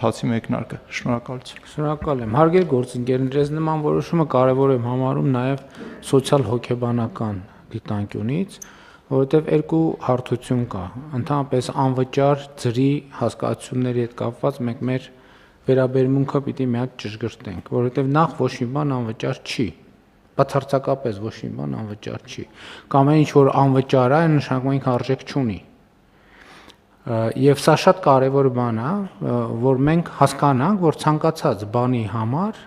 Հացի մեկնարկը, շնորհակալություն։ Շնորհակալ եմ։ Հարգելի գործընկերներ, ես նման որոշումը կարևոր եմ համարում նաև սոցիալ-հոգեբանական դիտանկյունից, որովհետև երկու հարթություն կա։ Ընդհանրապես անվճար ջրի հասկացությունների հետ կապված մենք մեր վերաբերմունքը պիտի մի հատ ճշգրտենք, որովհետև նախ ոչ մի բան անվճար չի։ Բացարձակապես ոչ մի բան անվճար չի։ Կամ այն ինչ որ անվճար է, նշանակում ինքը արժեք չունի։ Եվ սա շատ կարևոր բան է, որ մենք հասկանանք, որ ցանկացած բանի համար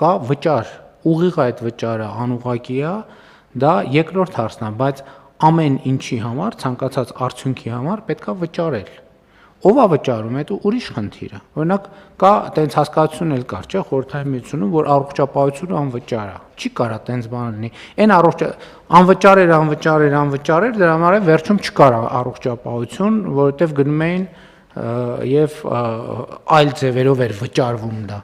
կա վճար, ուղիղ այդ վճարը անուղղակի է, դա երկրորդ հարցն է, բայց ամեն ինչի համար, ցանկացած արդյունքի համար պետք է վճարել։ Ով է վճարում, դա ուրիշ խնդիր է։ Օրինակ կա այտենց հասկացություն էլ կար, չէ՞, Խորհրդային Միությունում, որ առողջապահությունը անվճար է։ Չի կարա այտենց բան լինի։ Այն անվճար էր, դրա համար է վերջում չկար առողջապահություն, որովհետև գնում էին եւ այլ ձևերով էր վճարվում դա։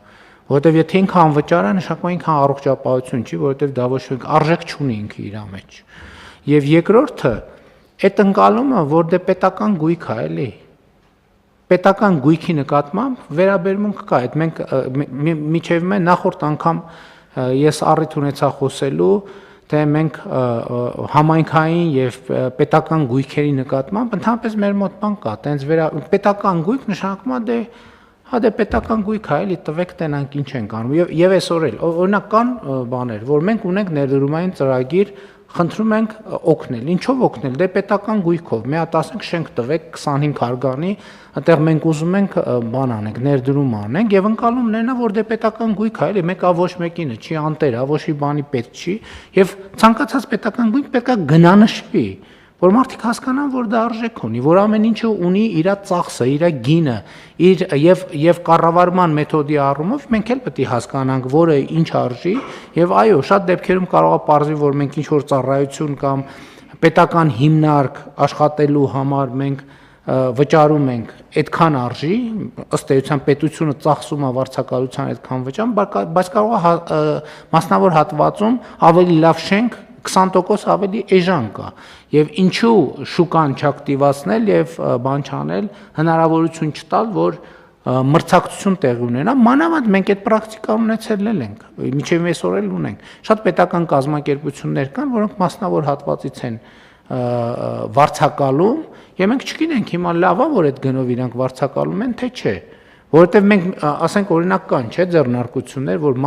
Որովհետև եթե ինքը անվճար է, նշանակում է ինքը առողջապահություն չի, որովհետև դա ոչ մի արժեք չունի ինքը իր մեջ։ Եվ երկրորդը, այդ ընկալումը, որ դե պետական գույք է, էլի։ Պետական գույքի նկատմամբ վերաբերմունք կա, այդ մենք միջև մենք նախորդ անգամ ես առիթ ունեցա խոսելու, թե մենք համայնքային եւ պետական գույքերի նկատմամբ ընդհանրապես մեր մոտ բան կա, տենց պետական գույք նշանակում է դե պետական գույք է, էլի տվեք տենանք ինչ ենք անում եւ այսօր էլ օրինակ կան բաներ, որ մենք ունենք ներդրումային ծրագիր, խնդրում ենք օգնել, ինչով օգնել, դե պետական գույքով, մի հատ ասենք շենք տվեք 25 հարգանի, այնտեղ մենք ուզում ենք բան անենք, ներդրում անենք եւ ընկալումներն է, որ դե պետական գույք է, էլի մեկը ոչ մեկինը չի անտեր, ոչ մի բանի պետք չի եւ ցանկացած պետական գույք պետքա գնանշվի, որ մարդիկ հասկանան, որ դա արժեք ունի, որ ամեն ինչը ունի իր ծախսը, իր գինը, իր եւ կառավարման մեթոդի առումով մենք էլ պետք է հասկանանք, որը ինչ արժի եւ այո, շատ դեպքերում կարող է պարզվի, որ մենք ինչ որ ծառայություն կամ պետական հիմնարկ աշխատելու համար մենք վճարում ենք այդքան արժի, ըստ էության պետությունը ծախսում է վարձակալության այդքան վճարում, բայց կարող է մասնավոր հատվածում ավելի լավ շենք 20% ավելի էժան կա եւ ինչու շուկան չակտիվացնել եւ բան չանել հնարավորություն չտալ որ մրցակցություն տեղի ունենա մանավանդ մենք այդ պրակտիկան ունեցել ենք միջև այսօր էլ ունենք շատ պետական կազմակերպություններ կան որոնք մասնավոր հատվածից են վարձակալում եւ մենք չգիտենք հիմա լավ է որ այդ գնով իրանք վարձակալում են թե չէ որովհետեւ մենք ասենք օրինակ կան չէ ձեռնարկություններ որ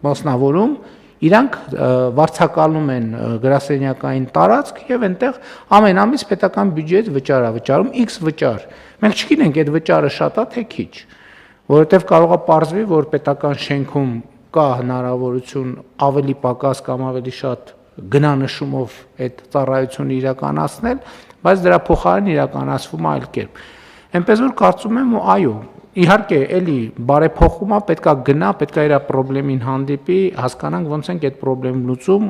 մասնավորում իրանք վարձակալում են գրասենյակային տարածք եւ այնտեղ ամեն ամիս պետական բյուջեից վճար է վճարում X վճար։ Մենք չգիտենք այդ վճարը շատ է թե քիչ, որովհետեւ կարող է պարզվի, որ պետական շենքում կա հնարավորություն ավելի պակաս կամ ավելի շատ գնանշումով այդ ծառայությունը իրականացնել, բայց դրա փոխարեն իրականացվում է այլ կերպ։ Էնպես որ կարծում եմ այո Իհարկե, էլի բարեփոխումա պետքա գնա, պետքա իր խնդրին հանդիպի, հասկանանք ոնց ենք այդ խնդրեմ լուծում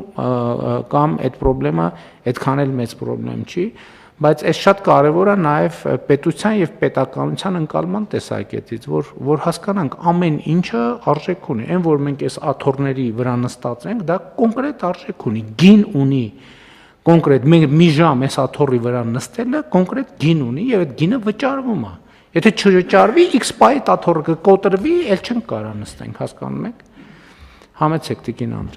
կամ այդ խնդրեմը այդքան էլ մեծ խնդրեմ չի, բայց այս շատ կարևոր է նաև պետության եւ պետականության ընկալման տեսակետից, որ հասկանանք ամեն ինչը արժեք ունի, այն որ մենք այս աթոռների վրա նստած ենք, դա կոնկրետ արժեք ունի, գին ունի, կոնկրետ մենք մի ժամ այս աթոռի վրա նստելը կոնկրետ գին ունի եւ այդ գինը վճարվում է Եթե չվճարվի, X պահի աթոռը կկոտրվի, էլ չենք կարող նստենք, հասկանում եք։ Համեցեք Տիկին Անդրեաս։